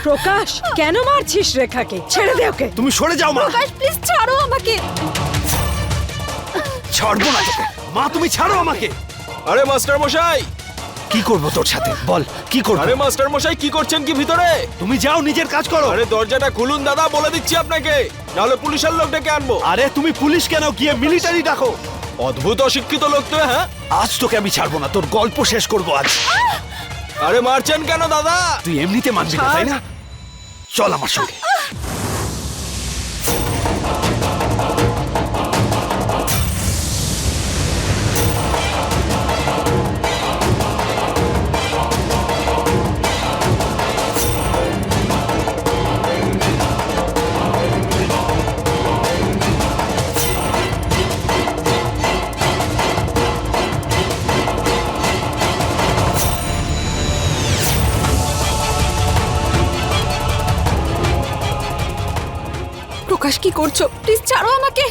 প্রকাশ, কেন মারছিস রেখাকে? ছেড়ে দে ওকে। তুমি সরে যাও মা। প্রকাশ প্লিজ ছাড়ো আমাকে। ছাড়বো না তোকে মা, তুমি ছাড়ো আমাকে। আরে মাস্টার মশাই, কি করবো তোর সাথে বল, কি করবো? আরে মাস্টার মশাই কি করছেন কি ভিতরে? তুমি যাও, নিজের কাজ করো। আরে দরজাটা খুলুন দাদা, বলে দিচ্ছি আপনাকে, নাহলে পুলিশের লোক ডেকে আনবো। আরে তুমি পুলিশ কেন, গিয়ে মিলিটারি ডাকো। অদ্ভুত অশিক্ষিত লোক তো। হ্যাঁ, আজ তোকে আমি ছাড়বো না, তোর গল্প শেষ করবো আজ। আরে মারছেন কেন দাদা? তুই এমনিতে মানবি না তাই না? চল আমার সঙ্গে। প্রকাশ কি করছো? প্লিজ ছাড়ো আমাকে।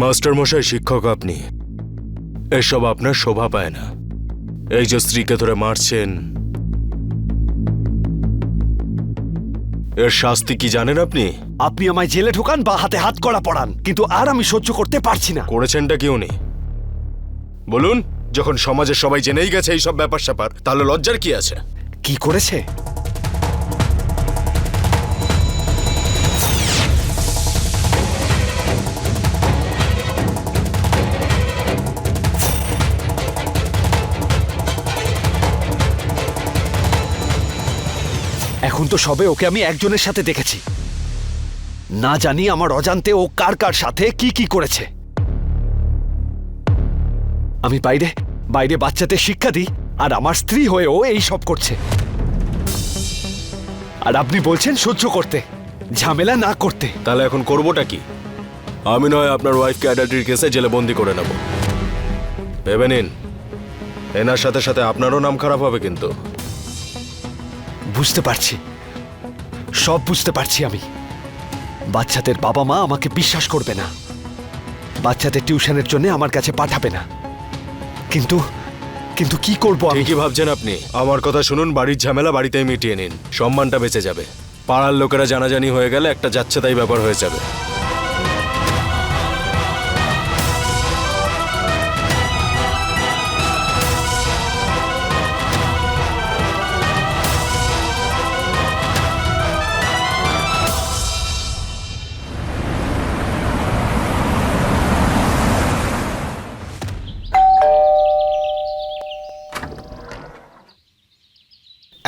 মাস্টার মশাই, শিক্ষক আপনি, এসব আপনার শোভা পায় না। এই যে স্ত্রীকে ধরে মারছেন, এর শাস্তি কি জানেন আপনি? আপনি আমায় জেলে ঢোকান বা হাতে হাত কড়া পড়ান, কিন্তু আর আমি সহ্য করতে পারছি না। করেছেনটা কি উনি? বলুন, যখন সমাজের সবাই জেনেই গেছে এইসব ব্যাপার স্যাপার, তাহলে লজ্জার কি আছে? কি করেছে? এখন তো সবে ওকে আমি একজনের সাথে দেখেছি, না জানি আমার অজান্তে ও কার কার সাথে কি কি করেছে। আমি বাইরে বাইরে বাচ্চাদের শিক্ষা দিই, আর আমার স্ত্রী হয়েও এই সব করছে। আর আপনি বলছেন সহ্য করতে, ঝামেলা না করতে। তাহলে এখন করবোটা কি? আমি নয় আপনার ওয়াইফকে অ্যাডাল্টারি কেসে জেলে বন্দি করে নেব। ভেবে নিন, এনার সাথে সাথে আপনারও নাম খারাপ হবে কিন্তু। বুঝতে পারছি, সব বুঝতে পারছি আমি। বাচ্চাদের বাবা মা আমাকে বিশ্বাস করবে না, বাচ্চাদের টিউশনের জন্য আমার কাছে পাঠাবে না। কিন্তু কিন্তু কি করবো আমি? ঠিকই ভাবছেন আপনি। আমার কথা শুনুন, বাড়ির ঝামেলা বাড়িতেই মিটিয়ে নিন, সম্মানটা বেঁচে যাবে। পাড়ার লোকেরা জানাজানি হয়ে গেলে একটা যাচ্ছেতাই ব্যাপার হয়ে যাবে।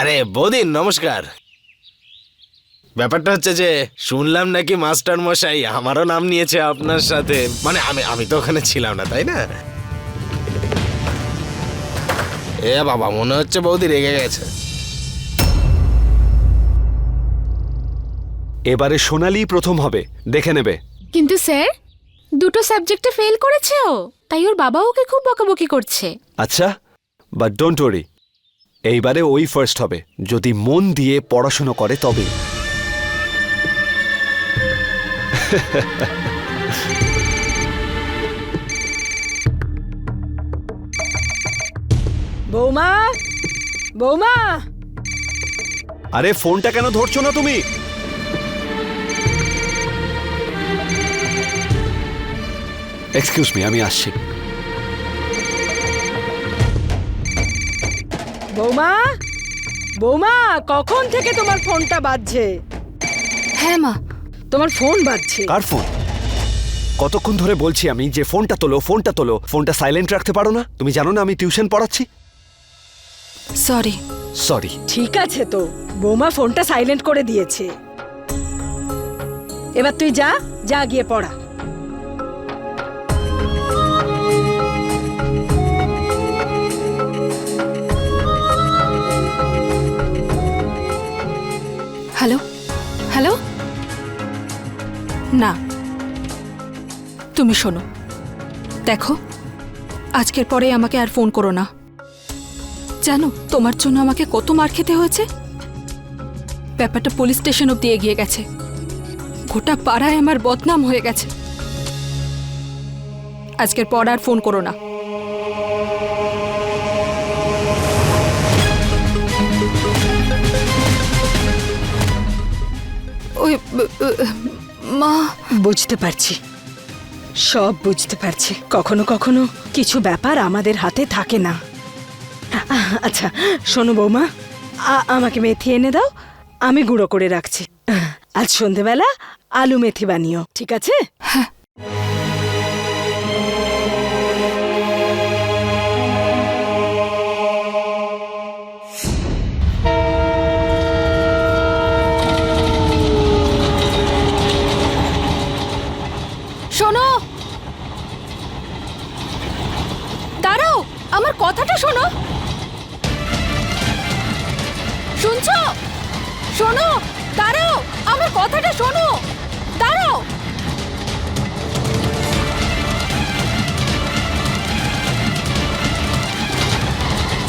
আরে বৌদি নমস্কার। ব্যাপারটা হচ্ছে যে শুনলাম নাকি মাস্টার মশাই আমারও নাম নিয়েছে আপনার সাথে। মানে আমি তো ওখানে ছিলাম না, তাই না? এ বাবা, মনে হচ্ছে বৌদি রেগে গেছে। এবারে সোনালি প্রথম হবে, দেখে নেবে। কিন্তু স্যার, দুটো সাবজেক্টে ফেল করেছে ও, তাই ওর বাবা ওকে খুব বকাবকি করছে। আচ্ছা, বাট ডোন্ট ওয়ারি, এইবারে ওই ফার্স্ট হবে, যদি মন দিয়ে পড়াশুনো করে তবে। বৌমা, বৌমা, আরে ফোনটা কেন ধরছো না তুমি? এক্সকিউজ মি, আমি আসছি। বৌমা, বৌমা, কখন থেকে তোমার ফোনটা বাজছে? হ্যাঁ মা। তোমার ফোন বাজছে। কার ফোন? কতক্ষণ ধরে বলছি আমি যে ফোনটা তোলো, ফোনটা তোলো। ফোনটা সাইলেন্ট রাখতে পারো না? তুমি জানো না আমি টিউশন পড়াচ্ছি? সরি। সরি? ঠিক আছে তো, বৌমা ফোনটা সাইলেন্ট করে দিয়েছে। এবার তুই যা যা গিয়ে পড়া। হ্যালো হ্যালো, না তুমি শোনো, দেখো আজকের পরে আমাকে আর ফোন করো না। জানো তোমার জন্য আমাকে কত মার খেতে হয়েছে। ব্যাপারটা পুলিশ স্টেশন অব্দি এগিয়ে গেছে, গোটা পাড়ায় আমার বদনাম হয়ে গেছে। আজকের পর আর ফোন করো না। ওই মা, বুঝতে পারছি, সব বুঝতে পারছি। কখনো কখনো কিছু ব্যাপার আমাদের হাতে থাকে না। আচ্ছা শোনো বৌমা, আমাকে মেথি এনে দাও, আমি গুঁড়ো করে রাখছি। আজ সন্ধেবেলা আলু মেথি বানিও, ঠিক আছে? হ্যাঁ। শোনো, দাঁড়াও, আমার কথাটা শোনো। শুনছো? শোনো, দাঁড়াও, আমার কথাটা শোনো, দাঁড়াও।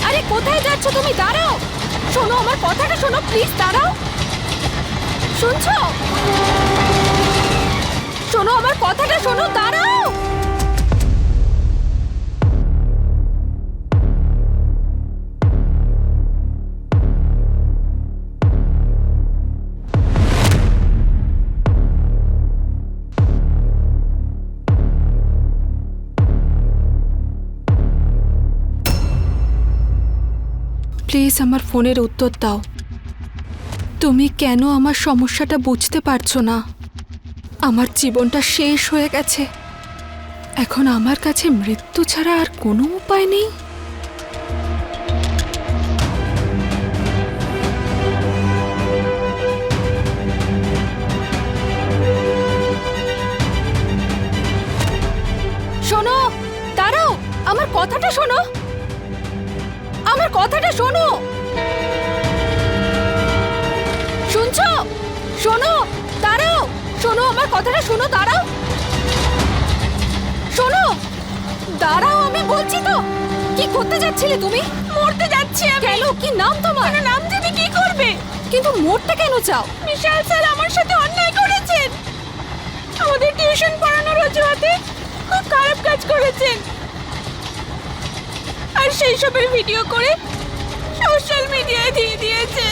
আরে কোথায় যাচ্ছ তুমি? দাঁড়াও, শোনো আমার কথাটা শোনো, প্লিজ দাঁড়াও। শুনছো? শোনো আমার কথাটা শোনো, দাঁড়াও। প্লিজ আমার ফোনের উত্তর দাও। তুমি কেন আমার সমস্যাটা বুঝতে পারছো না? আমার জীবনটা শেষ হয়ে গেছে, এখন আমার কাছে মৃত্যু ছাড়া আর কোনো উপায় নেই। শোনো, দাঁড়াও, আমার কথাটা শোনো, আমার কথাটা শোনো। শুনছো? শোনো, দাঁড়াও, শোনো আমার কথাটা শোনো, দাঁড়াও, শোনো, দাঁড়াও, আমি বলছি তো। কি করতে যাচ্ছিলে তুমি? মরতে যাচ্ছি আমি। কেন, কি নাম তোমার? নাম জেনে কি করবে? কিন্তু মরতে কেন চাও? বিশাল স্যার আমার সাথে অন্যায় করেছেন, আমাদের টিউশন পড়ানোর অজুহাতে খুব খারাপ কাজ করেছেন, আর সেই সবের ভিডিও করে সোশ্যাল মিডিয়ায় দিয়ে দিয়েছে।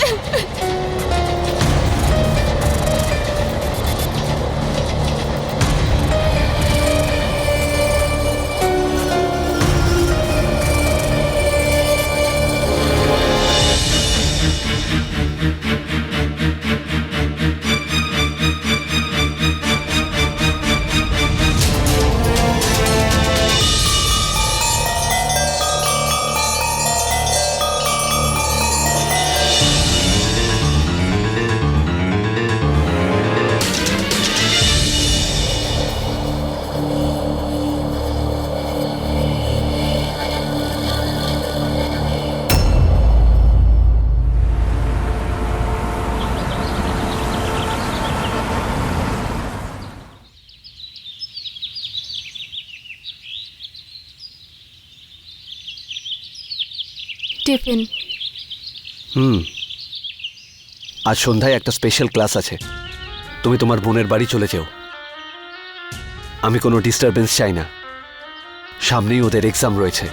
টিফিন। আজ সন্ধ্যায় একটা স্পেশাল ক্লাস আছে, তুমি তোমার বোনের বাড়ি চলে যেও। আমি কোনো ডিস্টারবেন্স চাই না, সামনেই ওদের এক্সাম রয়েছে।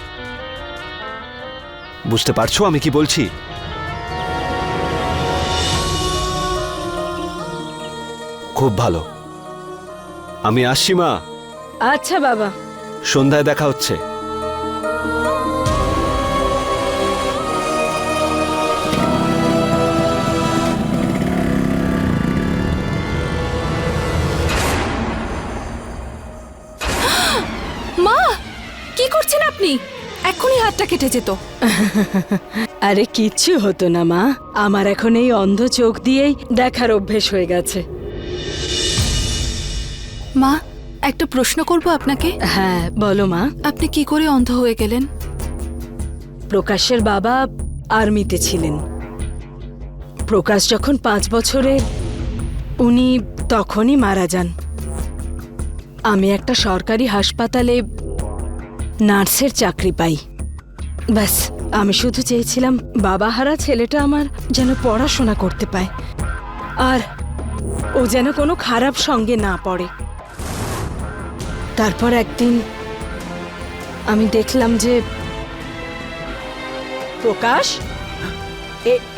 বুঝতে পারছো আমি কি বলছি? খুব ভালো, আমি আসছি মা। আচ্ছা বাবা। সন্ধ্যায় দেখা হচ্ছে। মা, কি করছেন আপনি? এখনই হাতটা কেটে যেত। আরে কিচ্ছু হতো না মা, আমার এখন এই অন্ধ চোখ দিয়েই দেখার অভ্যেস হয়ে গেছে। মা, একটা প্রশ্ন করব আপনাকে। হ্যাঁ বলো মা। আপনি কি করে অন্ধ হয়ে গেলেন? প্রকাশের বাবা আর্মিতে ছিলেন। প্রকাশ যখন 5 বছরের উনি তখনই মারা যান। আমি একটা সরকারি হাসপাতালে নার্সের চাকরি পাই। ব্যাস, আমি শুধু চেয়েছিলাম বাবাহারা ছেলেটা আমার যেন পড়াশোনা করতে পায়, আর ও যেন কোনো খারাপ সঙ্গে না পড়ে। তারপর একদিন আমি দেখলাম যে প্রকাশ,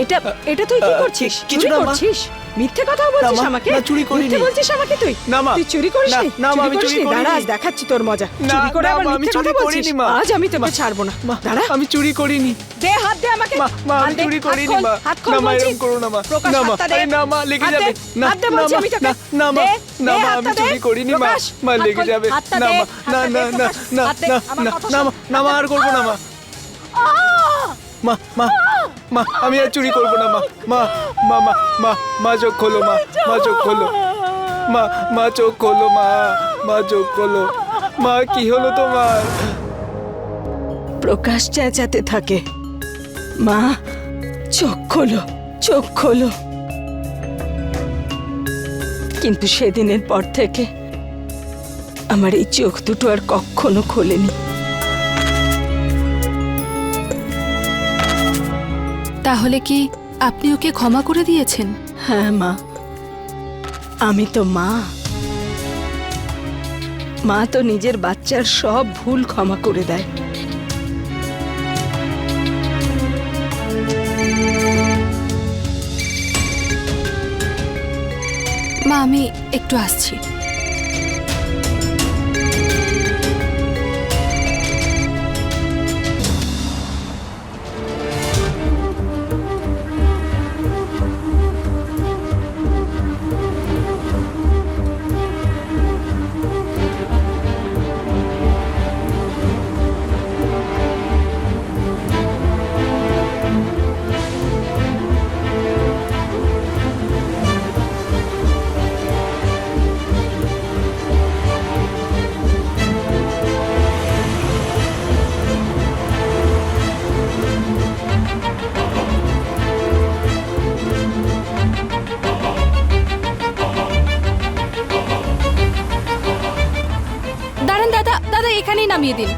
এটা এটা তুই কি করছিস? কিছু চুরি না, মা। করছিস? মিথ্যে কথা বলছিস মা, আমাকে? না, চুরি করিনি। মিথ্যে বলছিস আমাকে তুই? না, মা। তুই চুরি করিস? না, না, মা, আমি চুরি করিনি। দাঁড়া, আজ দেখাচ্ছি তোর মজা। না, চুরি করে না, আবার মা, আমি মিথ্যে চুরি কথা বলছিস? করিনি, মা। আজ আমি তোকে ছাড়বো না। মা, দাঁড়া, আমি চুরি করিনি। দে হাত, দে আমাকে। মা, মা, আমি হাত দে, চুরি হাত করিনি, খোল, মা। হাত খোল না, মা, বলছি। এরকম করো না, মা। প্রকাশ, না, মা, হাতটা দে। আরে না, মা, লেগে হাত যাবে। দে, না, হাত দে না, বলছি মা, আমি তোকে। না, না, মা, দে, না, দে মা, হাতটা আমি দে। চুরি করিনি, মা। প্রকাশ, মা, হাত লেগে খোল, যাবে। হাতটা না, দে, মা, না, হাতটা না, দে, না, প্রকাশ। না, হাত দে, না, আমার না, কথা না, শোন। মা, না, মা, আর করবো না, মা। মা, মা, মা, আমি আর চুরি করবো না, মা। মা, মা, মা, মা, মা, চোখ খোলো, মা। মা, চোখ খোলো। মা, মা, চোখ খোলো, মা। মা, চোখ খোলো। মা, কি হলো তোমার? প্রকাশ চেঁচাতে থাকে, মা চোখ খোলো, চোখ খোলো। কিন্তু সেদিনের পর থেকে আমার এই চোখ দুটো আর কখনো খোলেনি। তাহলে কি আপনি ওকে ক্ষমা করে দিয়েছেন? হ্যাঁ মা, আমি তো মা। মা তো নিজের বাচ্চার সব ভুল ক্ষমা করে দেয়। মা, আমি একটু আসছি। দাঁড়ান দাদা, দাদা এখানেই নামিয়ে দিন।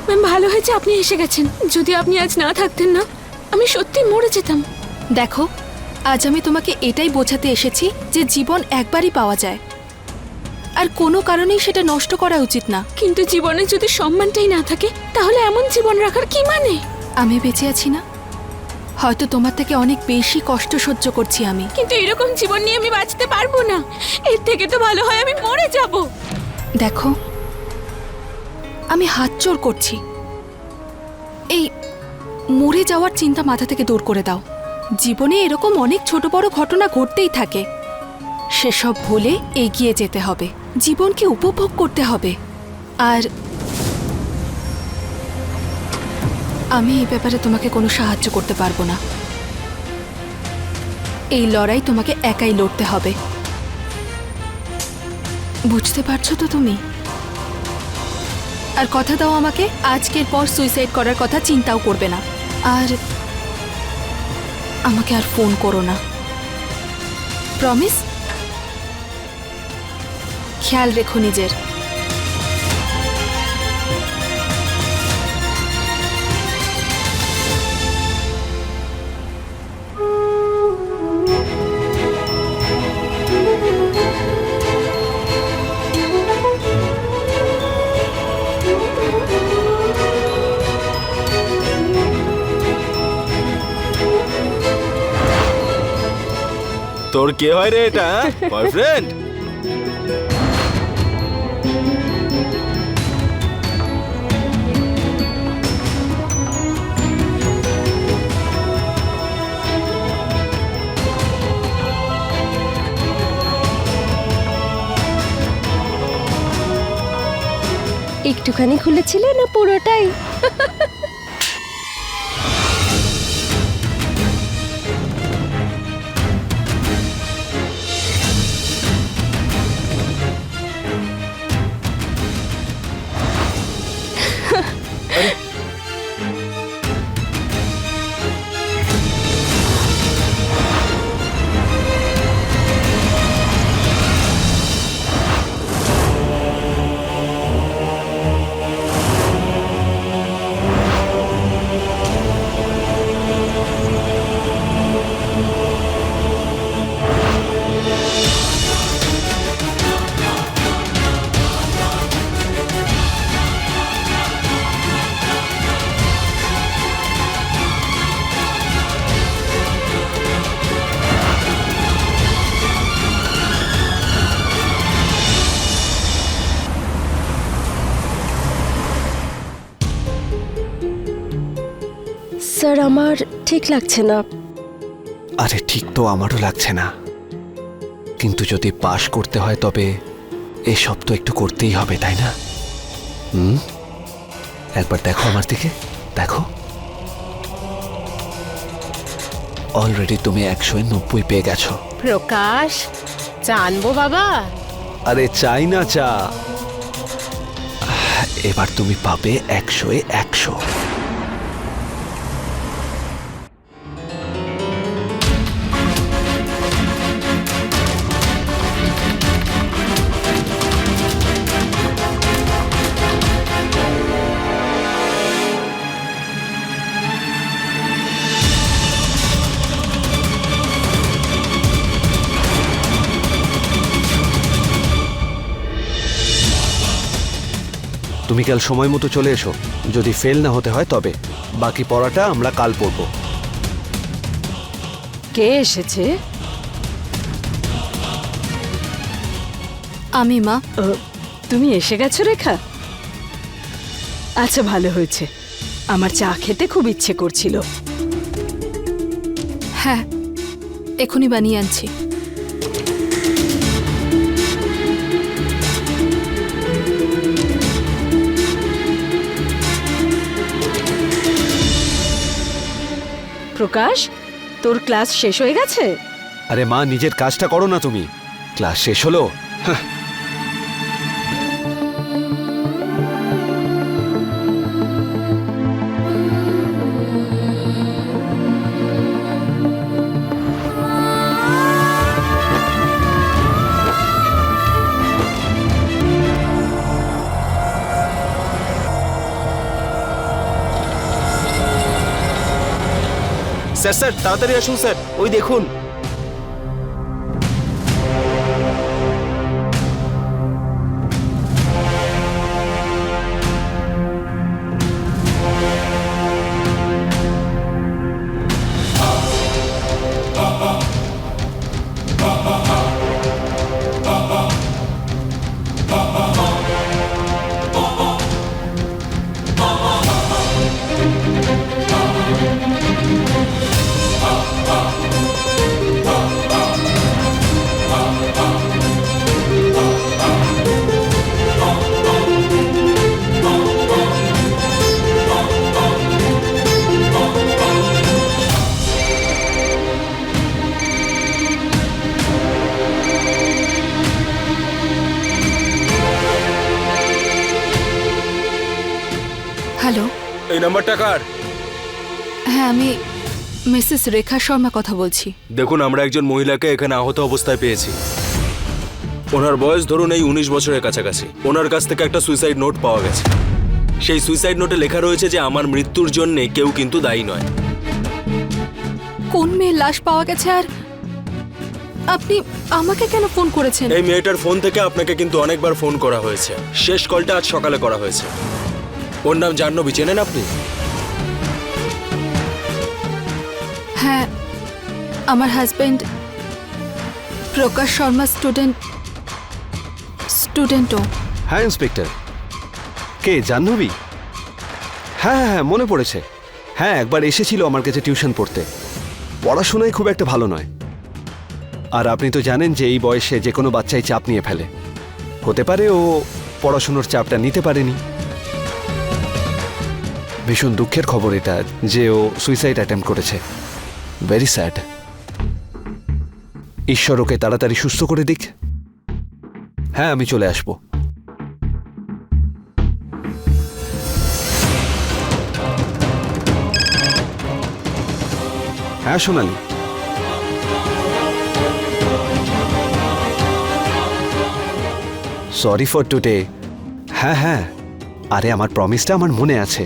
ম্যাম, ভালো হয়েছে আপনি এসে গেছেন। যদি আপনি আজ না থাকতেন না, আমি সত্যি মরে যেতাম। দেখো, আজ আমি তোমাকে এটাই বোঝাতে এসেছি যে জীবন একবারই পাওয়া যায়, আর কোনো কারণেই সেটা নষ্ট করা উচিত না। কিন্তু জীবনে যদি সম্মানটাই না থাকে, তাহলে এমন জীবন রাখার কি মানে? আমি বেঁচে আছি না, হয়তো তোমার থেকে অনেক বেশি কষ্ট সহ্য করছি আমি। কিন্তু এরকম জীবন নিয়ে আমি বাঁচতে পারবো না। এর থেকে তো ভালো হয় আমি মরে যাব। দেখো, আমি হাত জোড় করছি, এই মরে যাওয়ার চিন্তা মাথা থেকে দূর করে দাও। জীবনে এরকম অনেক ছোট বড় ঘটনা ঘটতেই থাকে, সেসব ভুলে এগিয়ে যেতে হবে, জীবনকে উপভোগ করতে হবে। আর আমি এই ব্যাপারে তোমাকে কোনো সাহায্য করতে পারবো না। এই লড়াই তোমাকে একাই লড়তে হবে, বুঝতে পারছো তো তুমি? আর কথা দাও আমাকে, আজকের পর সুইসাইড করার কথা চিন্তাও করবে না, আর আমাকে আর ফোন করো না। প্রমিস? খেয়াল রেখো নিজের। তোর কে হয় রে এটা, বয়ফ্রেন্ড? একটুখানি খুলেছিলে না পুরোটাই? স্যার, আমার ঠিক লাগছে না। আরে ঠিক তো আমারও লাগছে না, কিন্তু যদি পাশ করতে হয় তবে এসব তো একটু করতেই হবে, তাই না? একবার দেখো আমার দিকে, দেখো। অলরেডি তুমি 190 পেয়ে গেছো। প্রকাশ, চা আনবো বাবা? আরে চাই না চা, এবার তুমি পাবে 100-এ 100। তুমি কাল সময় মতো চলে এসো, যদি ফেল না হতে হয় তবে বাকি পড়াটা আমরা কাল পড়ব। কে এসেছে? আমি মা। তুমি এসে গেছো রেখা? আচ্ছা, ভালো হয়েছে, আমার চা খেতে খুব ইচ্ছে করছিল। হ্যাঁ, এখনই বানিয়ে আনছি। প্রকাশ, তোর ক্লাস শেষ হয়ে গেছে? আরে মা, নিজের কাজটা করো না তুমি। ক্লাস শেষ হলো? স্যার স্যার, তাড়াতাড়ি আসুন স্যার, ওই দেখুন। হ্যালো। এই নাম্বারটা কার? হ্যাঁ, আমি মিসেস রেখা শর্মা কথা বলছি। দেখুন, আমরা একজন মহিলাকে এখানে আহত অবস্থায় পেয়েছি। ওনার বয়স ধরুন এই 19 বছরের কাছাকাছি। ওনার কাছ থেকে একটা সুইসাইড নোট পাওয়া গেছে। সেই সুইসাইড নোটে লেখা রয়েছে যে আমার মৃত্যুর জন্য কেউ কিন্তু দায়ী নয়। কোন মেয়ের লাশ পাওয়া গেছে আর আপনি আমাকে কেন ফোন করেছেন? এই মেয়েটার ফোন থেকে আপনাকে কিন্তু অনেকবার ফোন করা হয়েছে। শেষ কলটা আজ সকালে করা হয়েছে। ওর নাম জাহ্নবী, চেনেন আপনি? হ্যাঁ, আমার হাজবেন্ড প্রকাশ শর্মা স্টুডেন্টও। হ্যাঁ ইন্সপেক্টর। কে, জাহ্নবী? হ্যাঁ হ্যাঁ হ্যাঁ, মনে পড়েছে। হ্যাঁ, একবার এসেছিল আমার কাছে টিউশন পড়তে। পড়াশোনায় খুব একটা ভালো নয়, আর আপনি তো জানেন যে এই বয়সে যে কোনো বাচ্চাই চাপ নিয়ে ফেলে। হতে পারে ও পড়াশোনার চাপটা নিতে পারেনি। ভীষণ দুঃখের খবর এটা যে ও সুইসাইড অ্যাটেম্প্ট করেছে। Very sad. ঈশ্বর ওকে তাড়াতাড়ি সুস্থ করে দিক। হ্যাঁ, আমি চলে আসবো। হ্যাঁ সোনালি, সরি ফর টুডে। হ্যাঁ হ্যাঁ, আরে আমার প্রমিসটা আমার মনে আছে,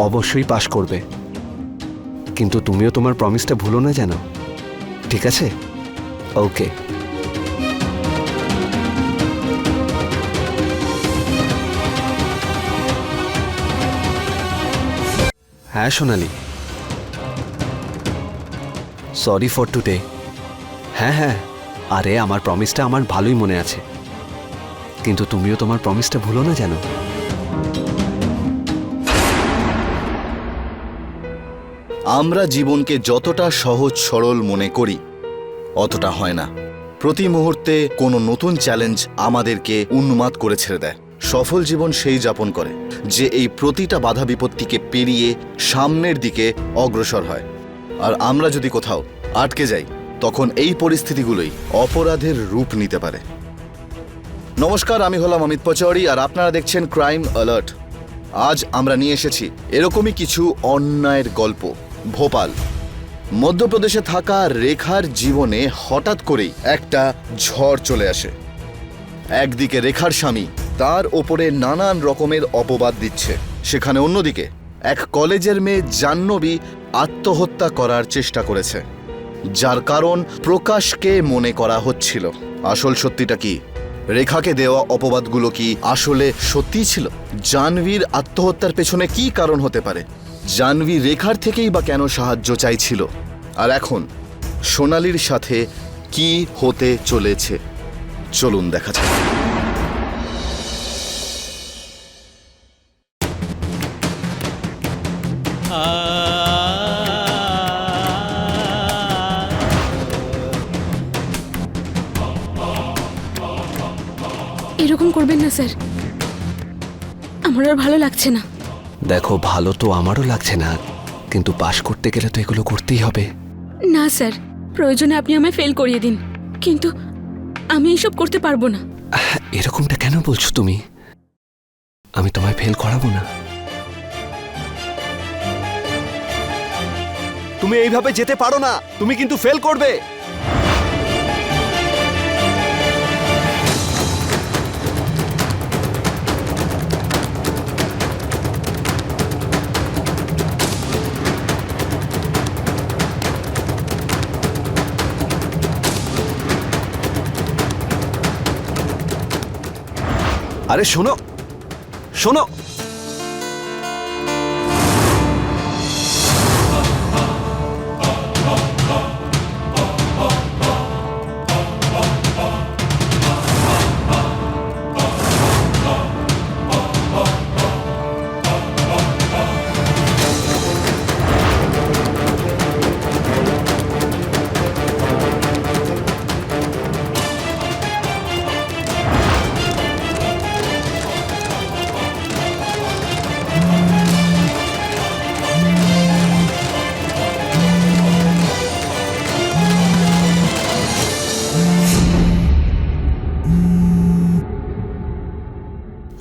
অবশ্যই পাশ করবে। কিন্তু তুমিও তোমার প্রমিসটা ভুলো না যেন, ঠিক আছে? ওকে। হ্যাঁ সোনালি, সরি ফর টুডে। হ্যাঁ হ্যাঁ, আরে আমার প্রমিসটা আমার ভালোই মনে আছে, কিন্তু তুমিও তোমার প্রমিসটা ভুলো না যেন। আমরা জীবনকে যতটা সহজ সরল মনে করি অতটা হয় না। প্রতি মুহূর্তে কোনো নতুন চ্যালেঞ্জ আমাদেরকে উন্মাদ করে ছেড়ে দেয়। সফল জীবন সেই যাপন করে যে এই প্রতিটা বাধা বিপত্তিকে পেরিয়ে সামনের দিকে অগ্রসর হয়। আর আমরা যদি কোথাও আটকে যাই তখন এই পরিস্থিতিগুলোই অপরাধের রূপ নিতে পারে। নমস্কার, আমি হলাম অমিত পচৌরি আর আপনারা দেখছেন ক্রাইম অ্যালার্ট। আজ আমরা নিয়ে এসেছি এরকমই কিছু অন্যায়ের গল্প। ভোপাল, মধ্যপ্রদেশে থাকা রেখার জীবনে হঠাৎ করেই একটা ঝড় চলে আসে। একদিকে রেখার স্বামী তার ওপরে নানান রকমের অপবাদ দিচ্ছে, সেখানে অন্যদিকে এক কলেজের মেয়ে জাহ্নবী আত্মহত্যা করার চেষ্টা করেছে, যার কারণ প্রকাশকে মনে করা হচ্ছিল। আসল সত্যিটা কি? রেখাকে দেওয়া অপবাদগুলো কি আসলে সত্যিই ছিল? জাহ্নবীর আত্মহত্যার পেছনে কি কারণ হতে পারে? জাহ্নবী রেখার থেকেই বা কেন সাহায্য চাইছিল? আর এখন সোনালির সাথে কি হতে চলেছে চলুন দেখা যাক। এরকম করবেন না স্যার, আমার আর ভালো লাগছে না। দেখো, ভালো তো আমারও লাগছে না, কিন্তু পাশ করতে গেলে তো এগুলো করতেই হবে। না স্যার, প্রয়োজনে আপনি আমায় ফেল করিয়ে দিন, কিন্তু আমি এইসব করতে পারবো না। এরকমটা কেন বলছো তুমি? আমি তোমায় ফেল করাবো না। তুমি এইভাবে যেতে পারো না, তুমি কিন্তু ফেল করবে। আরে শোনো শোনো,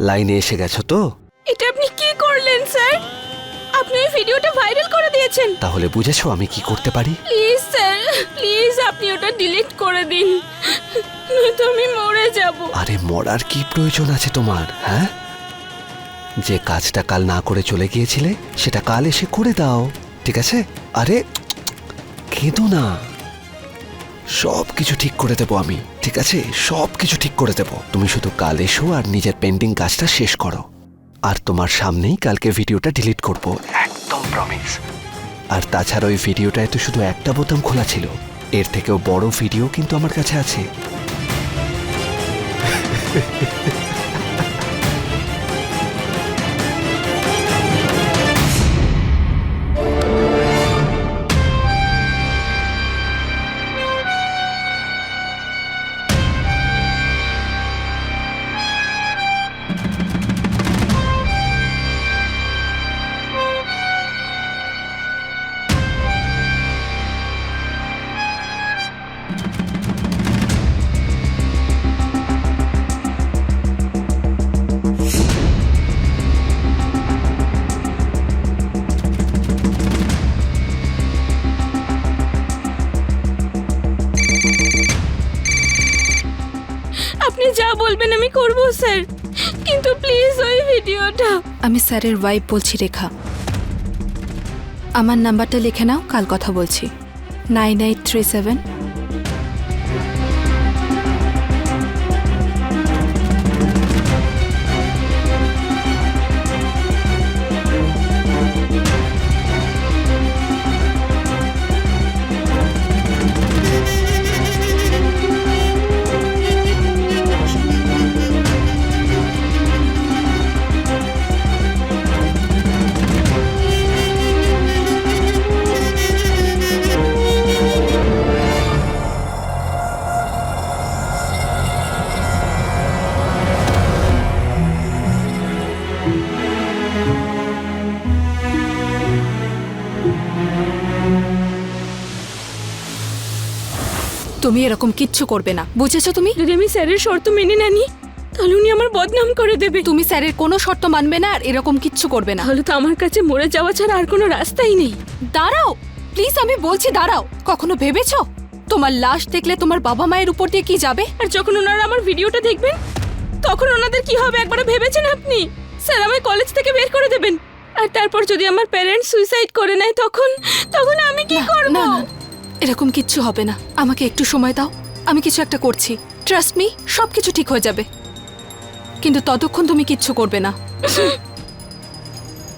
লাইনে এসে গেছো তো? এটা আপনি কি করলেন স্যার? আপনি ওই ভিডিওটা ভাইরাল করে দিয়েছেন। তাহলে বুঝেছো আমি কি করতে পারি? প্লিজ স্যার, প্লিজ আপনি ওটা ডিলিট করে দিন, নয়তো আমি মরে যাব। আরে মরার কি প্রয়োজন আছে তোমার? হ্যাঁ, যে কাজটা কাল না করে চলে গিয়েছিলে সেটা কাল এসে করে দাও, ঠিক আছে? আরে কেঁদো না, সব কিছু ঠিক করে দেবো আমি, ঠিক আছে? সব কিছু ঠিক করে দেবো। তুমি শুধু কাল এসো আর নিজের পেন্ডিং কাজটা শেষ করো, আর তোমার সামনেই কালকে ভিডিওটা ডিলিট করব, একদম প্রমিস। আর তাছাড়া ওই ভিডিওটায় তো শুধু একটা বোতাম খোলা ছিল, এর থেকেও বড় ভিডিও কিন্তু আমার কাছে আছে। আপনি যা বলবেন আমি করব স্যার, কিন্তু প্লিজ ওই ভিডিওটা। আমি স্যারের ওয়াইফ বলছি রেখা। আমার নাম্বারটা লিখে নাও, কাল কথা বলছি। 9837। তুমি এরকম কিচ্ছু করবে না, বুঝেছো তুমি? যদি আমি স্যারের শর্ত মেনে না নিই তাহলে উনি আমার বদনাম করে দেবে। তুমি স্যারের কোনো শর্ত মানবে না আর এরকম কিচ্ছু করবে না। তাহলে তো আমার কাছে মরে যাওয়া ছাড়া আর কোনো রাস্তাই নেই। দাঁড়াও প্লিজ, আমি বলছি দাঁড়াও। কখনো ভেবেছো তোমার লাশ দেখলে তোমার বাবা মায়ের উপর দিয়ে কি যাবে? আর যখন ওনারা আমার ভিডিওটা দেখবেন তখন ওনাদের কি হবে একবার ভেবেছেন আপনি? স্যার আমায় কলেজ থেকে বের করে দেবেন, আর তারপর যদি আমার প্যারেন্টস সুইসাইড করে নেয় তখন তখন আমি কি করব? না না, এরকম কিচ্ছু হবে না। আমাকে একটু সময় দাও, আমি কিছু একটা করছি। ট্রাস্ট মি, সবকিছু ঠিক হয়ে যাবে। কিন্তু ততক্ষণ তুমি কিচ্ছু করবে না।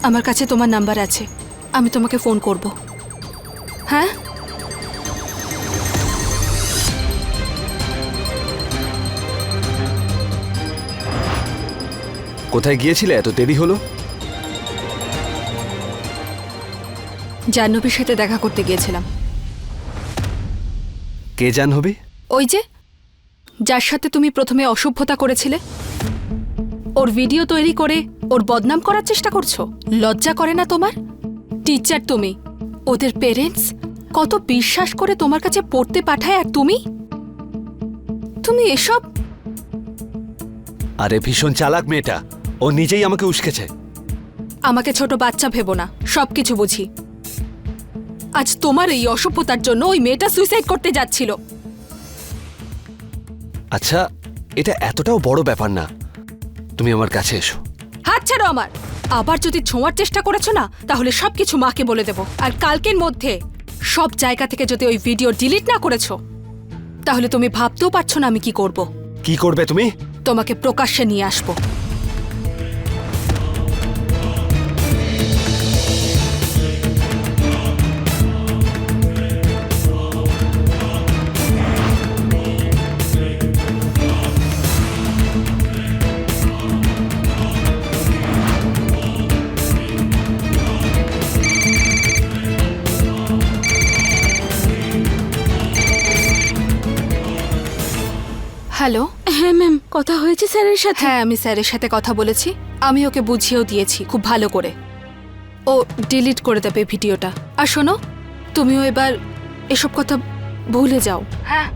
আমার কাছে তোমার নাম্বার আছে, আমি তোমাকে ফোন করব। হ্যাঁ, কোথায় গিয়েছিলে, এত দেরি হলো? জাহ্নবীর সাথে দেখা করতে গিয়েছিলাম। কে জাহ্নবী? ওই যে যার সাথে তুমি প্রথমে অসভ্যতা করেছিলে, ওর ভিডিও তৈরি করে ওর বদনাম করার চেষ্টা করছো। লজ্জা করে না তোমার? টিচার তুমি, ওদের পেরেন্টস কত বিশ্বাস করে তোমার কাছে পড়তে পাঠায়, আর তুমি এসব। আরে ভীষণ চালাক মেয়েটা, ও নিজেই আমাকে উস্কেছে। আমাকে ছোট বাচ্চা ভেবো না, সবকিছু বুঝি। আজ তোমার এই অসভ্যতার জন্য ওই মেয়েটা সুইসাইড করতে যাচ্ছিল। আচ্ছা, এটা এতটাও বড় ব্যাপার না, তুমি আমার কাছে এসো। হাত ছাড়ো আমার। আবার যদি ছোঁয়ার চেষ্টা করেছো না তাহলে সবকিছু মাকে বলে দেব। আর কালকের মধ্যে সব জায়গা থেকে যদি ওই ভিডিও ডিলিট না করেছো তাহলে তুমি ভাবতেও পারছো না আমি কি করব। কি করবে তুমি? তোমাকে প্রকাশ্যে নিয়ে আসবো। হ্যালো। হ্যাঁ ম্যাম, কথা হয়েছে স্যারের সাথে। হ্যাঁ, আমি স্যারের সাথে কথা বলেছি, আমি ওকে বুঝিয়েও দিয়েছি খুব ভালো করে। ও ডিলিট করে দেবে ভিডিওটা। আর শোনো, তুমিও এবার এসব কথা ভুলে যাও। হ্যাঁ,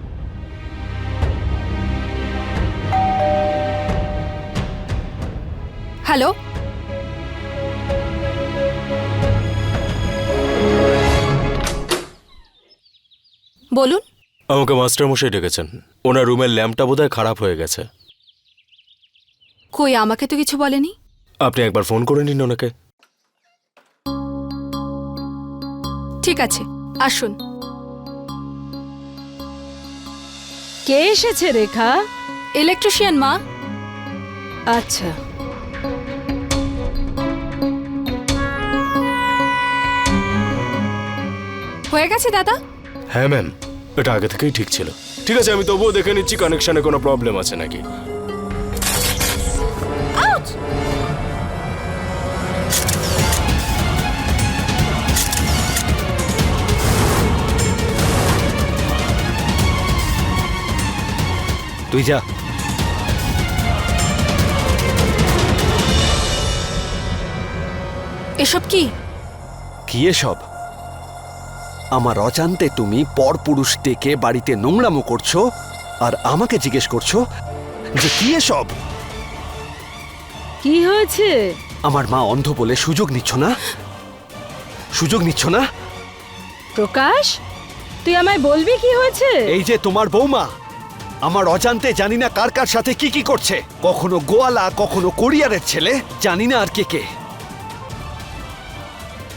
হ্যালো। বলুন। আমাকে মাস্টারমশাই ডেকেছেন। ওনার রুমের ল্যাম্পটা বোধহয় খারাপ হয়ে গেছে। কই, আমাকে তো কিছু বলেনি। আপনি একবার ফোন করে নিন ওনাকে। ঠিক আছে, আসুন। কে এসেছে রেখা? ইলেকট্রিশিয়ান মা। আচ্ছা, হয়ে গেছে দাদা? হ্যাঁ ম্যাম, এটা আগে থেকেই ঠিক ছিল। ঠিক আছে, আমি তবুও দেখে নিচ্ছি কানেকশনে কোনো প্রবলেম আছে নাকি। তুই যা। এসব কি? কি এসব? আমার অজান্তে তুমি পরপুরুষ ডেকে বাড়িতে নোংরামো করছো আর আমাকে জিজ্ঞেস করছো যে কি এসব? কি হয়েছে? আমার মা অন্ধ বলে সুযোগ নিচ্ছ না? সুযোগ নিচ্ছ না? প্রকাশ, তুই আমায় বলবি কি হয়েছে? এই যে তোমার বৌমা আমার অজান্তে জানি না কার কার সাথে কি কি করছে, কখনো গোয়ালা, কখনো কোরিয়ারের ছেলে, জানি না আর কে কে।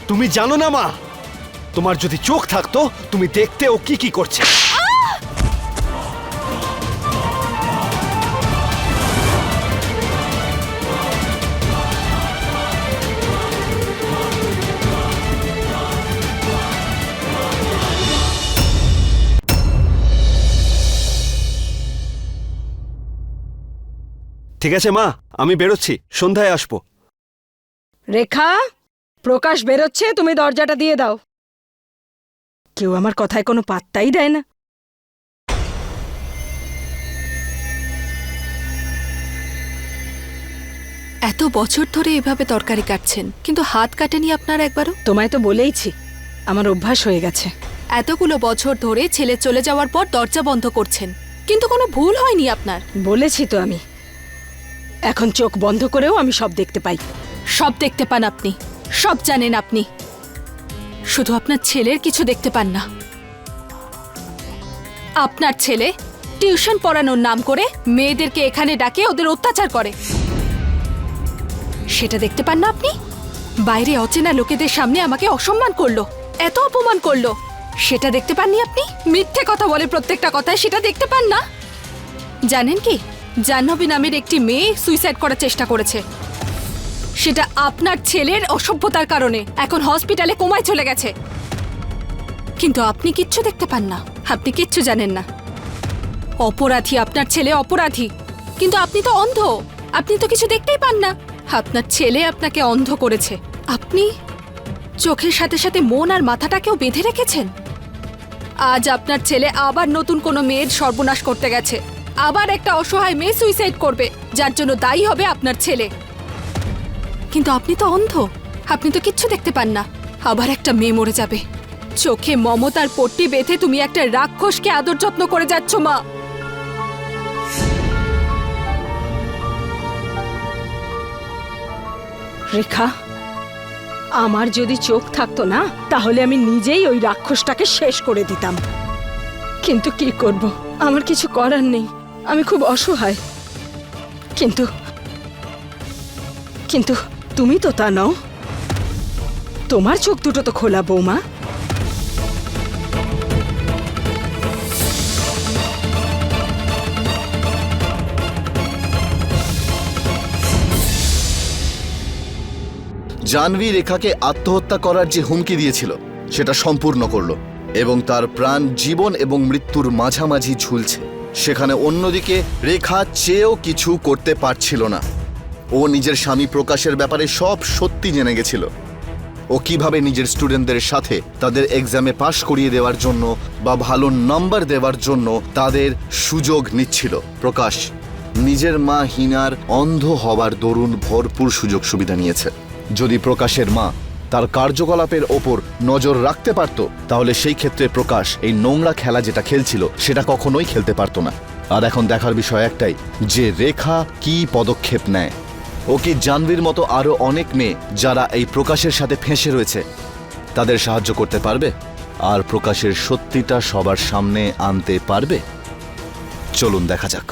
তুমি জানো না মা, তোমার যদি চোখ থাকতো তুমি দেখতে ও কি কি করছে। ঠিক আছে মা, আমি বেরোচ্ছি, সন্ধ্যায় আসবো। রেখা, প্রকাশ বেরোচ্ছে, তুমি দরজাটা দিয়ে দাও। কেউ আমার কথায় কোনো পাত্তাই দেয় না। এত বছর ধরে এভাবে তরকারি কাটছেন, কিন্তু হাত কাটেনি আপনার একবারও? তোমায় তো বলেইছি, আমার অভ্যাস হয়ে গেছে। এতগুলো বছর ধরে ছেলে চলে যাওয়ার পর দরজা বন্ধ করছেন, কিন্তু কোনো ভুল হয়নি আপনার। বলেছি তো আমি, এখন চোখ বন্ধ করেও আমি সব দেখতে পাই। সব দেখতে পান আপনি, সব জানেন আপনি, শুধু আপনার ছেলের কিছু দেখতে পান না। আপনার ছেলে টিউশন পড়ানোর নাম করে মেয়েদেরকে এখানে ডাকে ওদের অত্যাচার করে, সেটা দেখতে পান না আপনি? বাইরে অচেনা লোকেদের সামনে আমাকে অসম্মান করলো, এত অপমান করলো, সেটা দেখতে পাননি আপনি? মিথ্যে কথা বলে প্রত্যেকটা কথায়, সেটা দেখতে পান না? জানেন কি, জাহ্নবী নামের একটি মেয়ে সুইসাইড করার চেষ্টা করেছে, সেটা আপনার ছেলের অসভ্যতার কারণে এখন হসপিটালে কোমায় চলে গেছে। কিন্তু আপনি কিচ্ছু দেখতে পান না, আপনি কিচ্ছু জানেন না। অপরাধী আপনার ছেলে, অপরাধী, কিন্তু আপনি তো অন্ধ, আপনি তো কিছু দেখতেই পান না। আপনার ছেলে আপনাকে অন্ধ করেছে, আপনি চোখের সাথে সাথে মন আর মাথাটাকেও বেঁধে রেখেছেন। আজ আপনার ছেলে আবার নতুন কোনো মেয়ের সর্বনাশ করতে গেছে, আবার একটা অসহায় মেয়ে সুইসাইড করবে, যার জন্য দায়ী হবে আপনার ছেলে। কিন্তু আপনি তো অন্ধ, আপনি তো কিচ্ছু দেখতে পান না। আবার একটা মেয়ে মরে যাবে, চোখে মমতার পট্টি বেঁধে তুমি একটা রাক্ষসকে আদর যত্ন করে যাচ্ছ মা। রেখা, আমার যদি চোখ থাকতো না তাহলে আমি নিজেই ওই রাক্ষসটাকে শেষ করে দিতাম, কিন্তু কি করব, আমার কিছু করার নেই, আমি খুব অসহায়। কিন্তু কিন্তু তুমি তো তা নও, তোমার চোখ দুটো তো খোলা বৌমা। জাহ্নবী রেখাকে আত্মহত্যা করার যে হুমকি দিয়েছিল সেটা সম্পূর্ণ করলো এবং তার প্রাণ জীবন এবং মৃত্যুর মাঝামাঝি ঝুলছে। সেখানে অন্যদিকে রেখা চেয়েও কিছু করতে পারছিল না। ও নিজের স্বামী প্রকাশের ব্যাপারে সব সত্যি জেনে গেছিল। ও কিভাবে নিজের স্টুডেন্টদের সাথে তাদের এক্সামে পাশ করিয়ে দেওয়ার জন্য বা ভালো নাম্বার দেওয়ার জন্য তাদের সুযোগ নিচ্ছিল। প্রকাশ নিজের মা হিনার অন্ধ হবার দরুন ভরপুর সুযোগ সুবিধা নিয়েছে। যদি প্রকাশের মা তার কার্যকলাপের ওপর নজর রাখতে পারত তাহলে সেই ক্ষেত্রে প্রকাশ এই নোংরা খেলা যেটা খেলছিল সেটা কখনোই খেলতে পারত না। আর এখন দেখার বিষয় একটাই যে রেখা কি পদক্ষেপ নেয়। ও কি জাহ্নবীর মতো আরো অনেক মেয়ে যারা এই প্রকাশের সাথে ফেঁসে রয়েছে তাদের সাহায্য করতে পারবে আর প্রকাশের সত্যিটা সবার সামনে আনতে পারবে? চলুন দেখা যাক।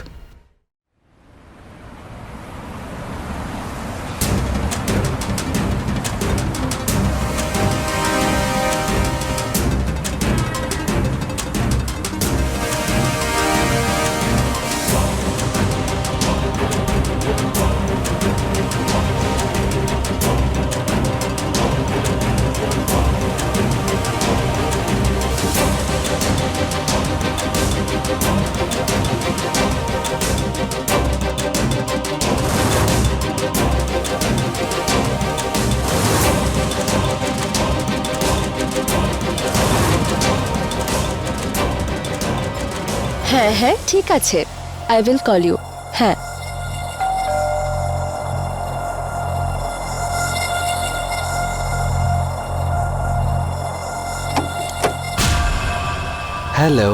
হ্যাঁ হ্যাঁ ঠিক আছে, আই উইল কল ইউ। হ্যাঁ হ্যালো।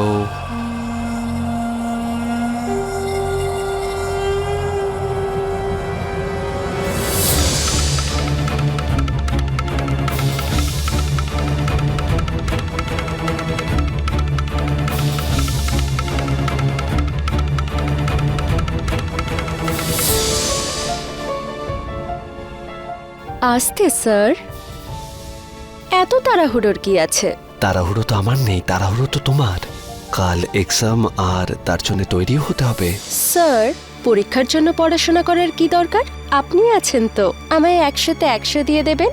আসতে স্যার, এত তাড়াহুড়োর কি আছে? তাড়াহুড়ো তো আমার নেই, তাড়াহুড়ো তো তোমার। কাল এক্সাম, আর তার জন্য তৈরিও হতে হবে। স্যার, পরীক্ষার জন্য পড়াশোনা করার কি দরকার? আপনি আছেন তো, আমায় 100-তে 100 দিয়ে দেবেন।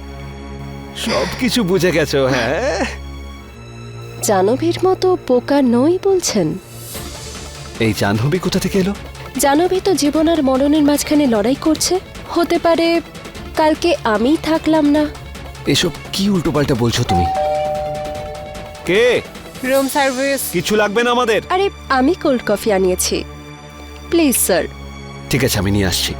সব কিছু বুঝে গেছো? হ্যাঁ, জাহ্নবীর মতো বোকা নই বলছেন? এই জাহ্নবী কোথা থেকে এলো? জাহ্নবী তো জীবন আর মরণের মাঝখানে লড়াই করছে। হতে পারে কালকে আমিই থাকলাম না। এসব কি উল্টোপাল্টা বলছো তুমি? কে? Room service. কিছু লাগবে না আমাদের। আরে আমি কোল্ড কফি আনিয়েছি, প্লিজ স্যার। ঠিক আছে, আমি নিয়ে আসছি।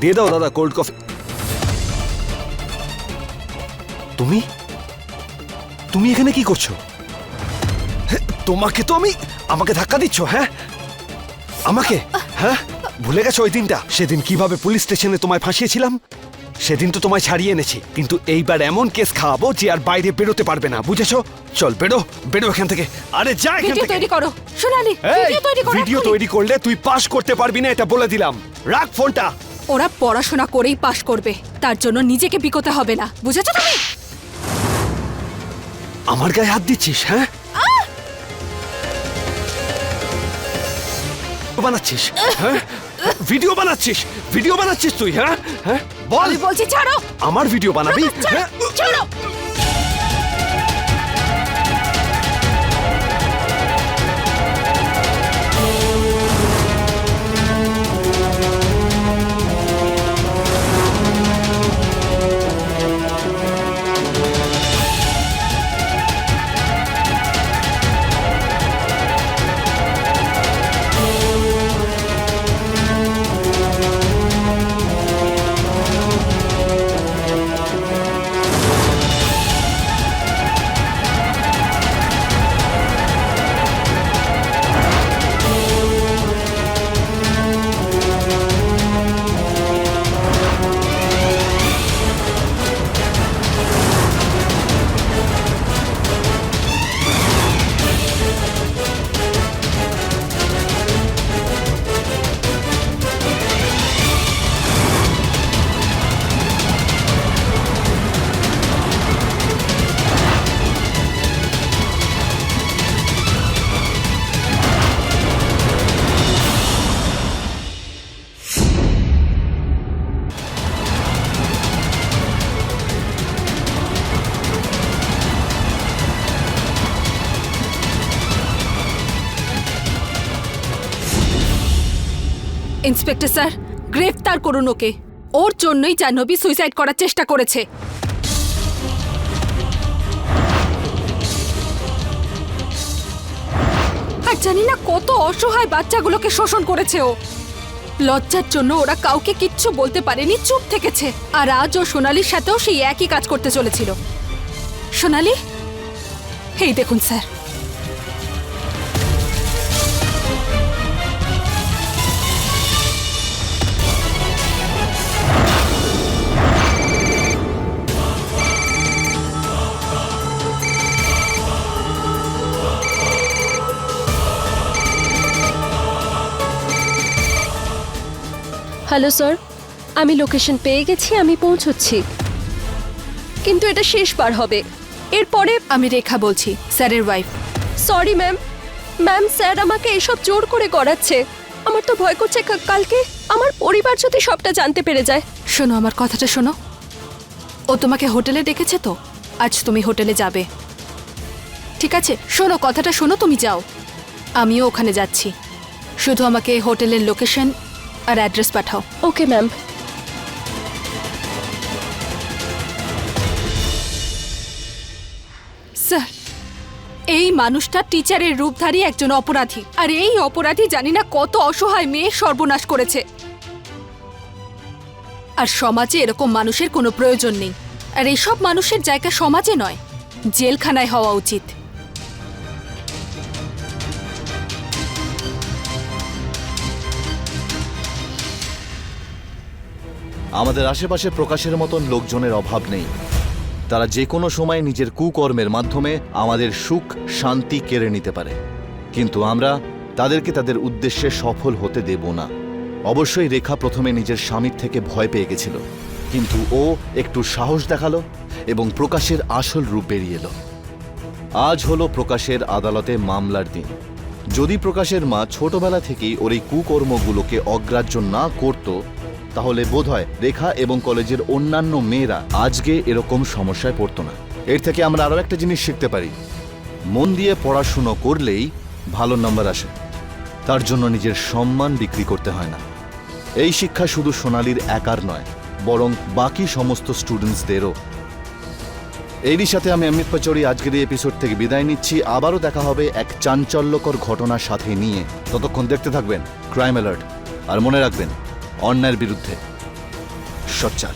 দিয়ে দাও দাদা কোল্ড কফি। তুমি তুমি এখানে কি করছো? হ্যাঁ, তোমাকে তো আমাকে ধাক্কা দিচ্ছ? হ্যাঁ, আমাকে? হ্যাঁ, ভুলে গেছো ওই দিনটা? সেদিন কিভাবে পুলিশ স্টেশনে তোমায় ফাঁসিয়েছিলাম? সেদিন তো তোমায় ছাড়িয়ে এনেছি, কিন্তু এইবার এমন কেস খাওয়াবো যে আর বাইরে বেরোতে পারবে না, বুঝেছো? চল বেরো, বেরো এখান থেকে। আরে যা এখান ভিডিও থেকে। তৈরি করো সোনালি, এই, ভিডিও তৈরি করো। ভিডিও এক্ষুনি। তৈরি করলে তুই পাস করতে পারবি না, এটা বলে দিলাম। রাখ ফোনটা। ওরা পড়াশোনা করেই পাশ করবে, তার জন্য নিজেকে বিকোতে হবে না, বুঝেছো তুমি? আমার গায়ে হাত দিচ্ছিস? হ্যাঁ, বানাচ্ছিস? হ্যাঁ, ভিডিও বানাচ্ছিস? ভিডিও বানাচ্ছিস তুই? হ্যাঁ হ্যাঁ, বল। আমি বলছি ছাড়ো। আমার ভিডিও বানাবি? হ্যাঁ, ছাড়ো। ইন্সপেক্টর স্যার, গ্রেফতার করুন ওকে। ওর জন্যই জাহ্নবী সুইসাইড করার চেষ্টা করেছে। আর জানি না কত অসহায় বাচ্চাগুলোকে শোষণ করেছে ও। লজ্জার জন্য ওরা কাউকে কিচ্ছু বলতে পারেনি, চুপ থেকেছে। আর আজ ও সোনালির সাথেও সেই একই কাজ করতে চলেছিল। সোনালি, এই দেখুন স্যার। হ্যালো স্যার, আমি লোকেশন পেয়ে গেছি, আমি পৌঁছচ্ছি। কিন্তু এটা শেষবার হবে, এরপরে। আমি রেখা বলছি, স্যারের wife. Sorry ma'am. Ma'am, sir আমাকে এসব জোর করে করাচ্ছে। আমার তো ভয় করছে কালকে আমার পরিবার যদি সবটা জানতে পেরে যায়। শোনো, আমার কথাটা শোনো। ও তোমাকে হোটেলে ডেকেছে তো, আজ তুমি হোটেলে যাবে, ঠিক আছে? শোনো, কথাটা শোনো, তুমি যাও, আমিও ওখানে যাচ্ছি। শুধু আমাকে হোটেলের লোকেশন আর অ্যাড্রেস পাঠাও। Okay ma'am. স্যার, এই মানুষটা টিচারের রূপধারী একজন অপরাধী, আর এই অপরাধী জানি না কত অসহায় মেয়ে সর্বনাশ করেছে। আর সমাজে এরকম মানুষের কোনো প্রয়োজন নেই। আর এইসব মানুষের জায়গা সমাজে নয়, জেলখানায় হওয়া উচিত। আমাদের আশেপাশে প্রকাশের মতন লোকজনের অভাব নেই। তারা যে কোনো সময় নিজের কুকর্মের মাধ্যমে আমাদের সুখ শান্তি কেড়ে নিতে পারে, কিন্তু আমরা তাদেরকে তাদের উদ্দেশ্যে সফল হতে দেব না। অবশ্যই রেখা প্রথমে নিজের স্বামীর থেকে ভয় পেয়ে গেছিল, কিন্তু ও একটু সাহস দেখালো এবং প্রকাশের আসল রূপ বেরিয়ে এলো। আজ হলো প্রকাশের আদালতে মামলার দিন। যদি প্রকাশের মা ছোটবেলা থেকেই ওর এই কুকর্মগুলোকে অগ্রাহ্য না করত, তাহলে বোধহয় রেখা এবং কলেজের অন্যান্য মেয়েরা আজকে এরকম সমস্যায় পড়তো না। এর থেকে আমরা আরও একটা জিনিস শিখতে পারি, মন দিয়ে পড়াশুনো করলেই ভালো নম্বর আসে, তার জন্য নিজের সম্মান বিক্রি করতে হয় না। এই শিক্ষা শুধু সোনালীর একার নয়, বরং বাকি সমস্ত স্টুডেন্টসদেরও। এরই সাথে আমি অমিত পাচৌরি আজকের এই এপিসোড থেকে বিদায় নিচ্ছি। আবারও দেখা হবে এক চাঞ্চল্যকর ঘটনার সাথে নিয়ে। ততক্ষণ দেখতে থাকবেন ক্রাইম অ্যালার্ট, আর মনে রাখবেন অন্যায়ের বিরুদ্ধে সোচ্চার।